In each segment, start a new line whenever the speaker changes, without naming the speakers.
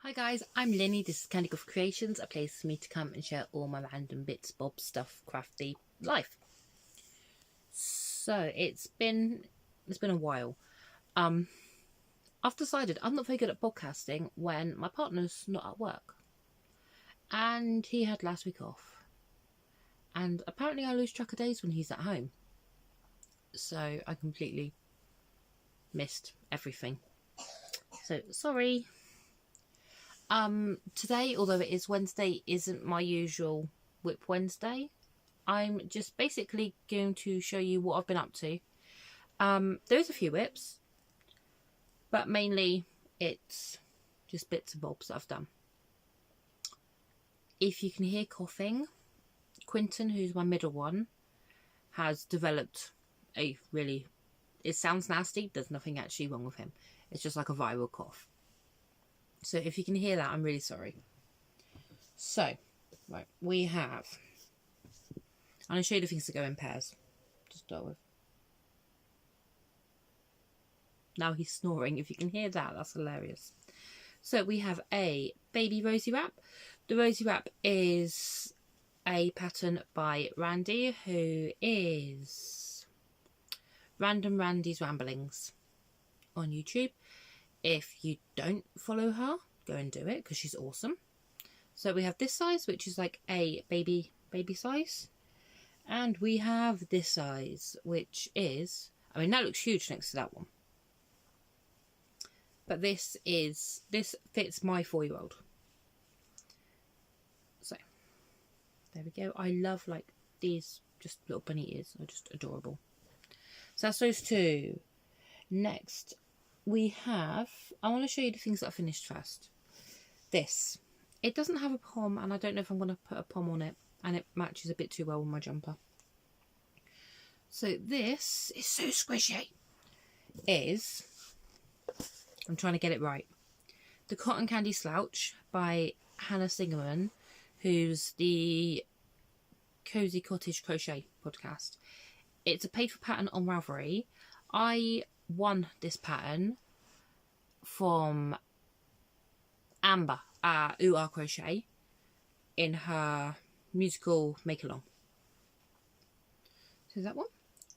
Hi guys, I'm Linny. This is Candy Craft Creations, a place for me to come and share all my random bits, bobs, stuff, crafty life. So it's been a while. I've decided I'm not very good at podcasting when my partner's not at work, and he had last week off. And apparently I lose track of days when he's at home, so I completely missed everything. So sorry. Today, although it is Wednesday, isn't my usual Whip Wednesday. I'm just basically going to show you what I've been up to. There's a few whips, but mainly it's just bits and bobs that I've done. If you can hear coughing, Quinton, who's my middle one, has developed a really, it sounds nasty, there's nothing actually wrong with him. It's just like a viral cough. So if you can hear that, I'm really sorry. So, right, we have, I'm going to show you the things that go in pairs to start with. Now he's snoring. If you can hear that, that's hilarious. So we have a baby Rosie wrap. The Rosie wrap is a pattern by Randy, who is Random Randy's Ramblings on YouTube. If you don't follow her, go and do it because she's awesome. So we have this size, which is like a baby size. And we have this size, which is, I mean, that looks huge next to that one. But this fits my 4-year-old. So, there we go. I love, like, these just little bunny ears. They're just adorable. So that's those two. Next, we have, I want to show you the things that I finished first. This. It doesn't have a pom, and I don't know if I'm going to put a pom on it, and it matches a bit too well with my jumper. So this is so squishy. Is, I'm trying to get it right, the Cotton Candy Slouch by Hannah Singerman, who's the Cozy Cottage Crochet podcast. It's a paid for pattern on Ravelry. I won this pattern from Amber at Ooh Ah Crochet in her musical make-along. So that one.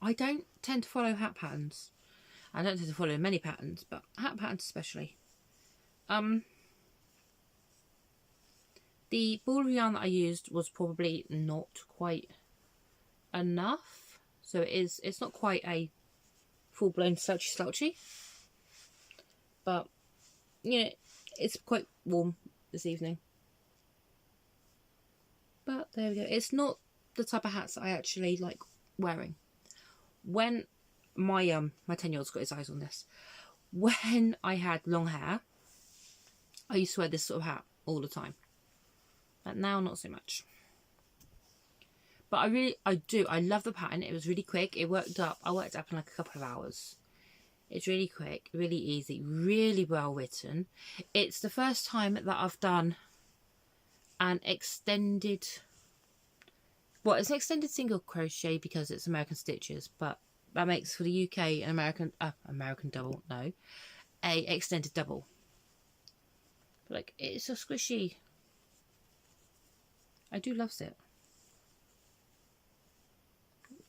I don't tend to follow hat patterns. I don't tend to follow many patterns, but hat patterns especially. The ball of yarn that I used was probably not quite enough. So it's not quite a full-blown slouchy. But, you know, it's quite warm this evening. But there we go. It's not the type of hats that I actually like wearing. When my 10-year-old's got his eyes on this. When I had long hair, I used to wear this sort of hat all the time. But now not so much. But I love the pattern. It was really quick. I worked up in like a couple of hours. It's really quick, really easy, really well written. It's the first time that I've done an extended, well, it's an extended single crochet because it's American stitches, but that makes for the UK an American double, no, a extended double. But like, it's so squishy. I do love it.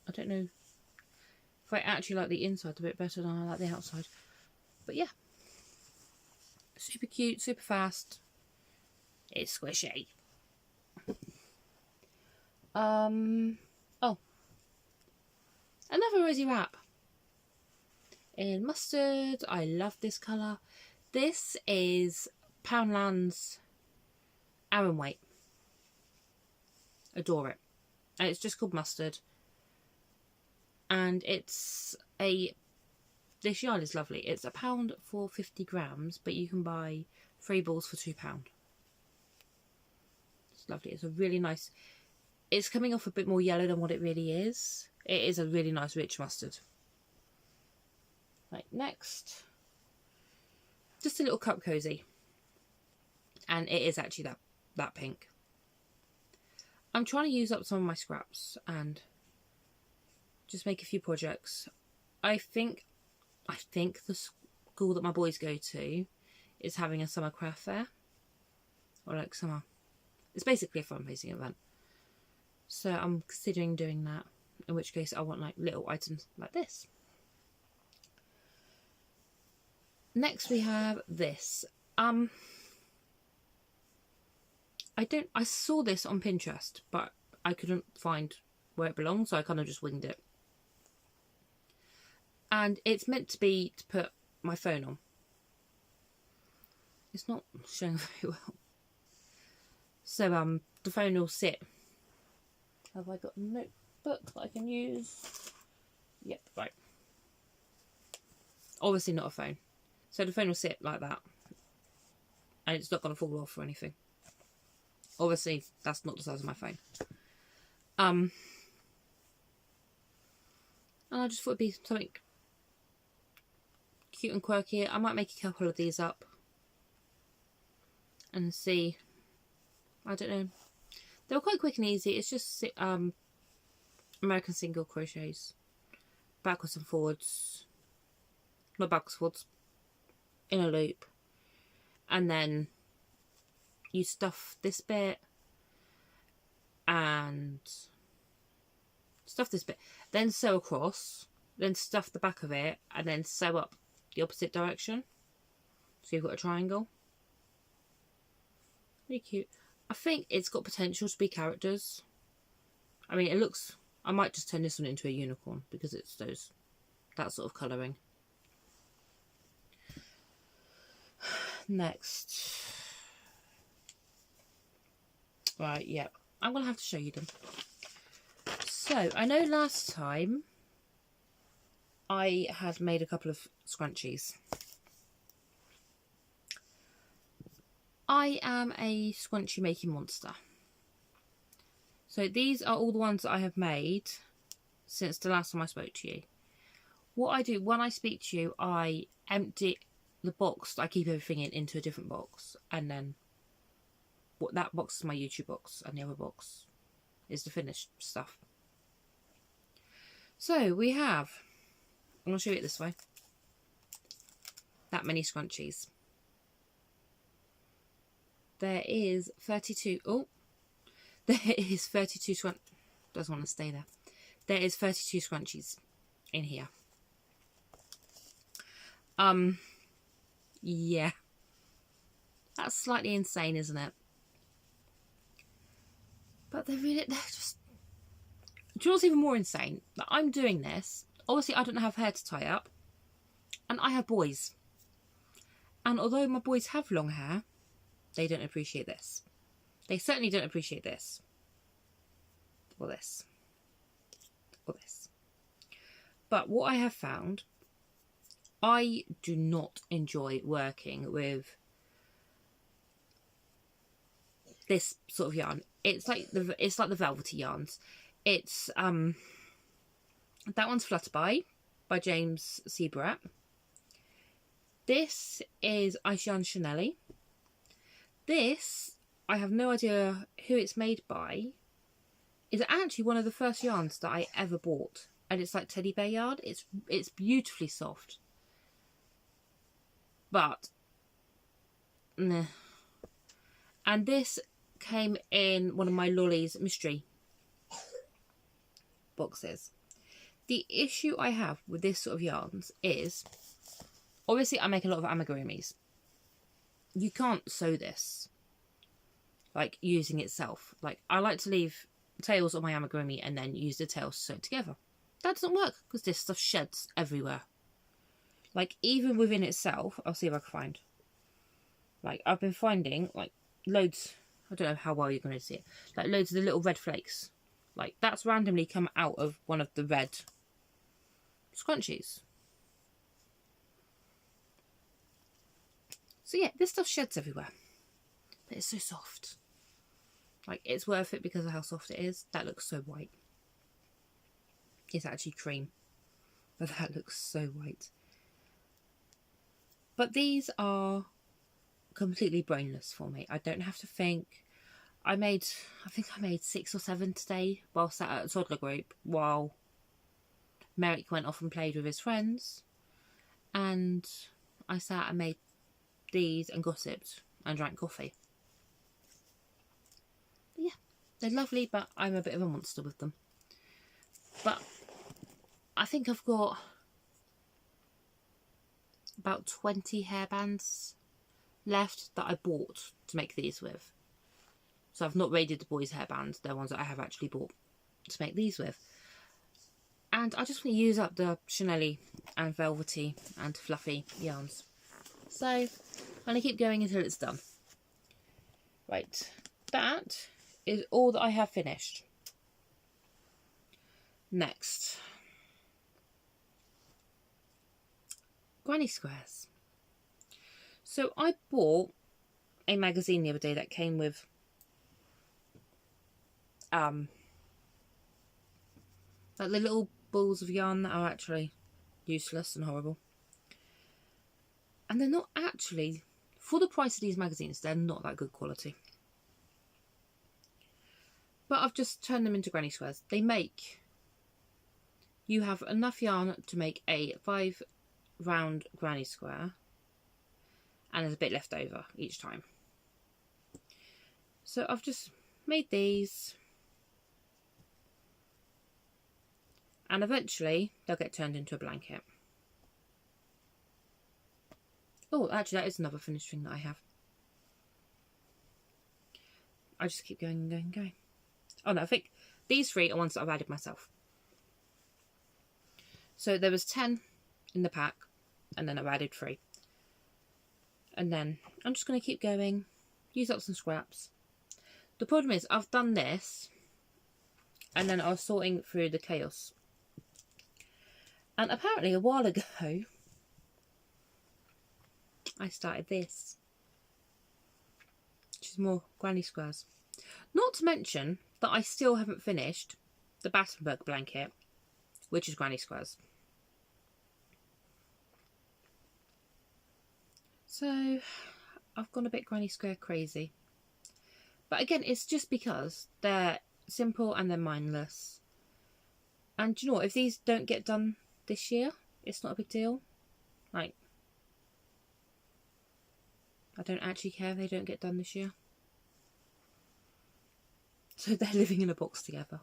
I don't know if I actually like the inside a bit better than I like the outside. But yeah. Super cute, super fast. It's squishy. Oh. Another Rosie wrap. In mustard. I love this colour. This is Poundland's Aran Weight. Adore it. And it's just called mustard. And it's this yarn is lovely. It's £1 for 50 grams, but you can buy 3 balls for £2. It's lovely. It's a really nice, it's coming off a bit more yellow than what it really is. It is a really nice rich mustard. Right, next, just a little cup cozy. And it is actually that pink. I'm trying to use up some of my scraps and just make a few projects. I think the school that my boys go to is having a summer craft fair. or like summer. It's basically a fun facing event. So I'm considering doing that, in which case I want like little items like this. Next we have this. I saw this on Pinterest, but I couldn't find where it belongs, so I kind of just winged it. And it's meant to be to put my phone on. It's not showing very well. So the phone will sit. Have I got a notebook that I can use? Yep, right. Obviously not a phone. So the phone will sit like that. And it's not going to fall off or anything. Obviously, that's not the size of my phone. And I just thought it'd be something cute and quirky. I might make a couple of these up. And see. I don't know. They were quite quick and easy. It's just American single crochets. Backwards and forwards. Not backwards, forwards. In a loop. And then you stuff this bit. And stuff this bit. Then sew across. Then stuff the back of it. And then sew up the opposite direction. So you've got a triangle. Really cute. I think it's got potential to be characters. I mean, it looks... I might just turn this one into a unicorn because it's that sort of colouring. Next. Right, yep. I'm going to have to show you them. So, I know last time I had made a couple of scrunchies. I am a scrunchie making monster. So these are all the ones that I have made since the last time I spoke to you. What I do when I speak to you, I empty the box that I keep everything in into a different box. And then that box is my YouTube box and the other box is the finished stuff. So we have, I'm going to show you it this way, that many scrunchies. There is 32. Oh, there is 32 doesn't want to stay there. There is 32 scrunchies in here. Yeah. That's slightly insane, isn't it? But they're just... Do you know what's even more insane? That I'm doing this. Obviously, I don't have hair to tie up. And I have boys. And although my boys have long hair, they don't appreciate this. They certainly don't appreciate this. Or this. Or this. But what I have found, I do not enjoy working with this sort of yarn. It's like the velvety yarns. It's that one's Flutterby by James Seabrat. This is Ice Yarn Chanelly. This, I have no idea who it's made by. Is actually one of the first yarns that I ever bought, and it's like teddy bear yarn. It's beautifully soft, but nah. And this came in one of my Lolly's mystery boxes. The issue I have with this sort of yarns is, obviously I make a lot of amigurumis. You can't sew this, like, using itself. Like, I like to leave tails on my amigurumi and then use the tails to sew it together. That doesn't work, because this stuff sheds everywhere. Like, even within itself, I'll see if I can find. Like, I've been finding, like, loads, I don't know how well you're going to see it, like, loads of the little red flakes. Like, that's randomly come out of one of the red scrunchies. So yeah, this stuff sheds everywhere. But it's so soft. Like, it's worth it because of how soft it is. That looks so white. It's actually cream. But that looks so white. But these are completely brainless for me. I don't have to think. I think I made 6 or 7 today while sat at a toddler group while Merrick went off and played with his friends. And I sat and made these and gossiped and drank coffee. They're lovely, but I'm a bit of a monster with them. But I think I've got about 20 hairbands left that I bought to make these with. So I've not raided the boys' hairbands. They're ones that I have actually bought to make these with. And I just want to use up the chenille and velvety and fluffy yarns. So I'm going to keep going until it's done. Right, that is all that I have finished. Next, granny squares. So I bought a magazine the other day that came with like the little balls of yarn that are actually useless and horrible. And they're not actually, for the price of these magazines, they're not that good quality. But I've just turned them into granny squares. They make, you have enough yarn to make a 5 round granny square, and there's a bit left over each time. So I've just made these, and eventually they'll get turned into a blanket. Oh, actually that is another finished thing that I have. I just keep going and going and going. Oh no, I think these 3 are ones that I've added myself. So there was 10 in the pack, and then I've added 3. And then I'm just going to keep going, use up some scraps. The problem is I've done this, and then I was sorting through the chaos. And apparently a while ago, I started this, which is more granny squares. Not to mention that I still haven't finished the Battenberg blanket, which is granny squares. So I've gone a bit granny square crazy. But again, it's just because they're simple and they're mindless. And do you know what? If these don't get done this year, it's not a big deal. Like, I don't actually care if they don't get done this year. So they're living in a box together.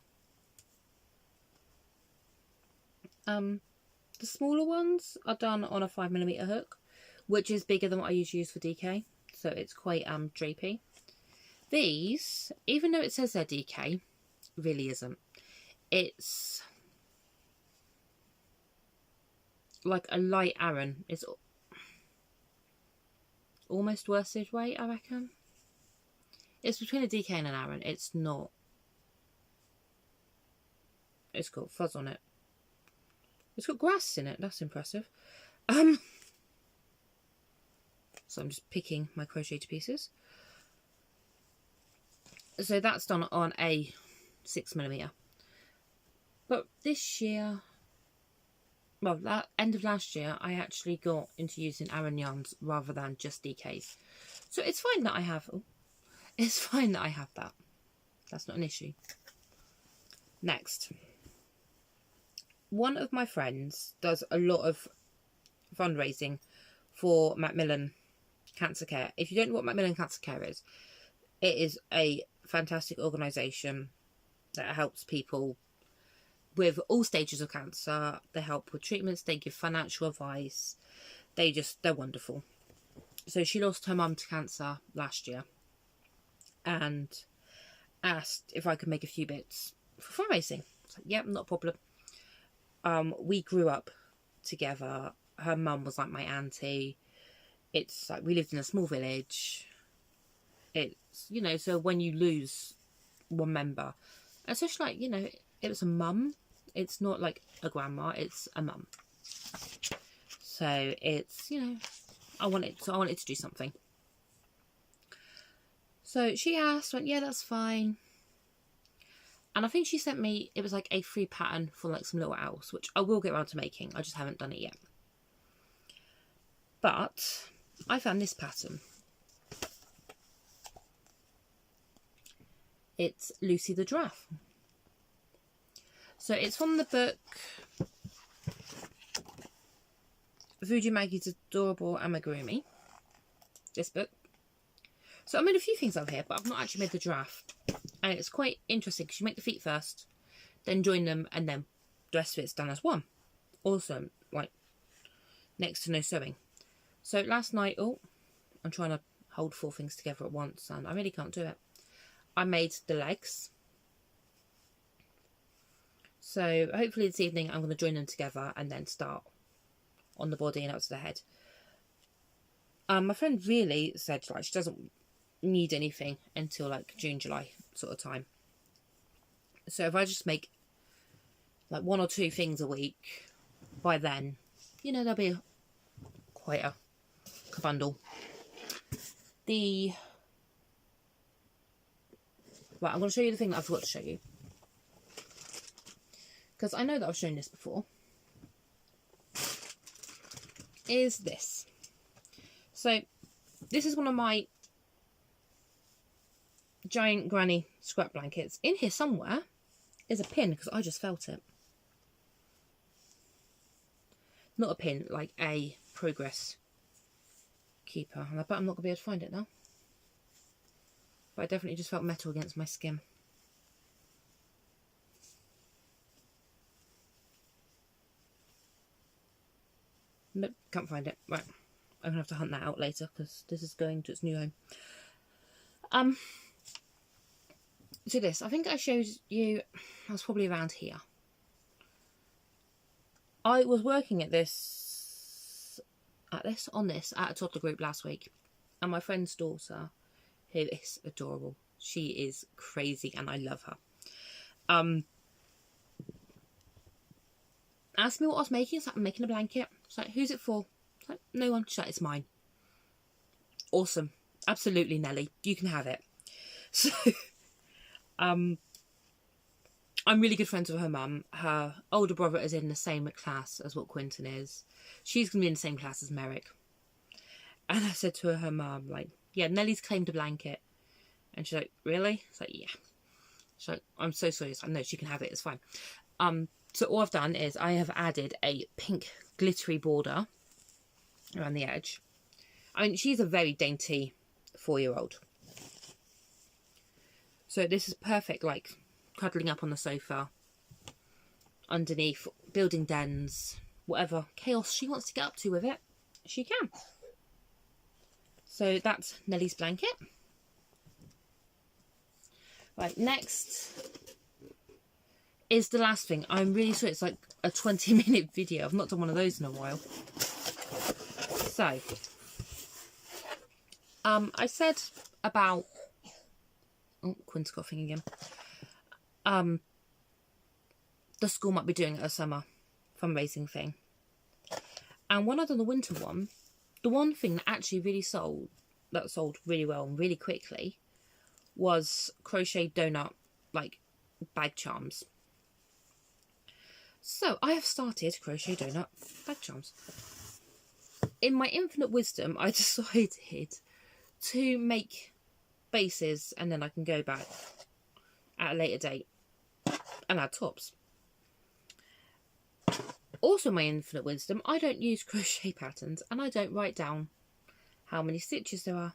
The smaller ones are done on a 5mm hook, which is bigger than what I usually use for DK. So it's quite drapey. These, even though it says they're DK, really isn't. It's like a light Aran. It's almost worsted weight, I reckon. It's between a DK and an Aran. It's not. It's got fuzz on it. It's got grass in it. That's impressive. So I'm just picking my crochet to pieces. So that's done on a 6mm. But this year, well, end of last year, I actually got into using Aran yarns rather than just DKs. So it's fine that I have. Oh, it's fine that I have that. That's not an issue. Next, one of my friends does a lot of fundraising for Macmillan Cancer Care. If you don't know what Macmillan Cancer Care is, it is a fantastic organisation that helps people with all stages of cancer. They help with treatments, they give financial advice, they're wonderful. So she lost her mum to cancer last year and asked if I could make a few bits for fundraising. I was like, yep, not a problem. We grew up together. Her mum was like my auntie. It's like we lived in a small village. It's, you know, so when you lose one member, especially like, you know, it was a mum. It's not like a grandma, it's a mum. So it's, you know, I wanted to do something. So she asked, went, yeah, that's fine. And I think she sent me, it was like a free pattern for like some little owls, which I will get around to making. I just haven't done it yet. But I found this pattern. It's Lucy the Giraffe. So it's from the book Voodoo Maggie's Adorable Amigurumi. This book. So I made a few things out here, but I've not actually made the giraffe. And it's quite interesting because you make the feet first, then join them, and then the rest of it's done as one. Awesome. Like, next to no sewing. So last night, I'm trying to hold 4 things together at once, and I really can't do it. I made the legs. So hopefully this evening I'm going to join them together and then start on the body and up to the head. My friend really said like she doesn't need anything until like June, July sort of time. So if I just make like 1 or 2 things a week, by then, you know, there'll be quite a bundle. Right, I'm going to show you the thing that I forgot to show you. Because I know that I've shown this before. Is this. So, this is one of my giant granny scrap blankets. In here somewhere is a pin, because I just felt it. Not a pin, like a progress keeper. And I bet I'm not going to be able to find it now. But I definitely just felt metal against my skin. Nope, can't find it. Right, I'm going to have to hunt that out later because this is going to its new home. So this, I think I showed you, I was probably around here. I was working at on this at a toddler group last week, and my friend's daughter, who is adorable, she is crazy and I love her, asked me what I was making. It's like, I'm making a blanket. It's like, who's it for? It's like, no one. She's like, it's mine. Awesome. Absolutely, Nelly. You can have it. So, I'm really good friends with her mum. Her older brother is in the same class as what Quinton is. She's going to be in the same class as Merrick. And I said to her mum, like, yeah, Nelly's claimed a blanket. And she's like, really? It's like, yeah. She's like, I'm so sorry. It's like, no, she can have it. It's fine. So all I've done is I have added a pink glittery border around the edge. I mean, she's a very dainty 4-year-old. So this is perfect, like, cuddling up on the sofa, underneath, building dens, whatever chaos she wants to get up to with it, she can. So that's Nelly's blanket. Right, next is the last thing. I'm really sure it's like a 20-minute video. I've not done one of those in a while. So, I said about... Oh, Quinn's coughing again. The school might be doing a summer fundraising thing. And when I done the winter one, the one thing that actually really sold really well and really quickly was crochet donut, like, bag charms. So I have started crochet donut bag charms. In my infinite wisdom, I decided to make bases and then I can go back at a later date and add tops. Also, my infinite wisdom, I don't use crochet patterns and I don't write down how many stitches there are.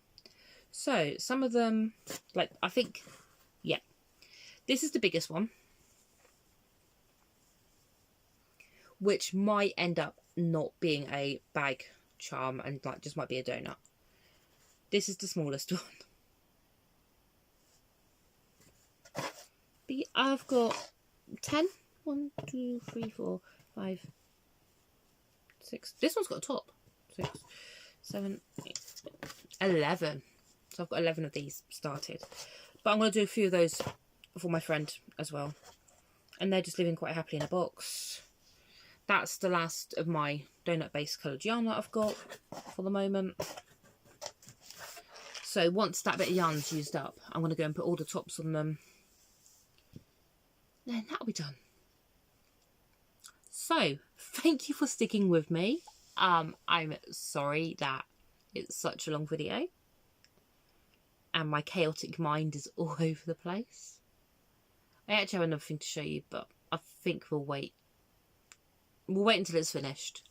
So some of them, like, I think, yeah, this is the biggest one, which might end up not being a bag charm and like just might be a donut. This is the smallest one. But I've got 10. 1, 2, 3, 4, 5, 6. This one's got a top. 6, 7, 8, 11. So I've got 11 of these started. But I'm going to do a few of those for my friend as well. And they're just living quite happily in a box. That's the last of my donut-based coloured yarn that I've got for the moment. So once that bit of yarn's used up, I'm going to go and put all the tops on them. Then that'll be done. So, thank you for sticking with me. I'm sorry that it's such a long video. And my chaotic mind is all over the place. I actually have another thing to show you, but I think we'll wait. We'll wait until it's finished.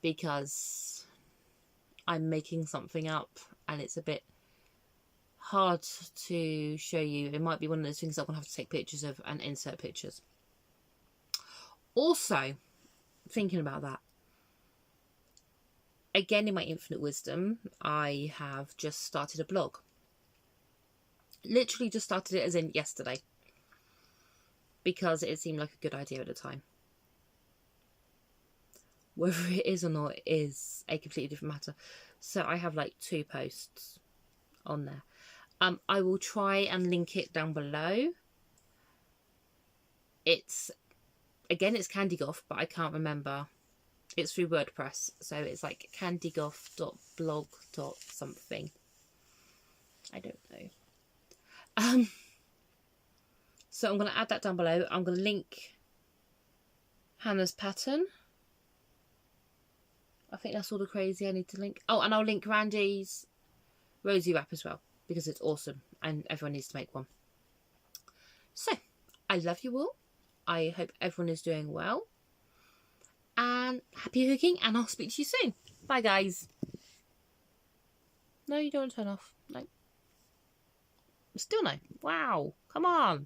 Because I'm making something up and it's a bit hard to show you. It might be one of those things I'm going to have to take pictures of and insert pictures. Also, thinking about that, again, in my infinite wisdom, I have just started a blog. Literally just started it as in yesterday, because it seemed like a good idea at the time. Whether it is or not is a completely different matter. So I have like 2 posts on there. I will try and link it down below. It's Candygoth, but I can't remember. It's through WordPress, so it's like candygoth.blog.something. I don't know. So I'm going to add that down below. I'm going to link Hannah's pattern. I think that's all the crazy I need to link. Oh, and I'll link Randy's Rosie wrap as well, because it's awesome and everyone needs to make one. So, I love you all. I hope everyone is doing well. And happy hooking, and I'll speak to you soon. Bye, guys. No, you don't turn off. No. Still no. Wow. Come on.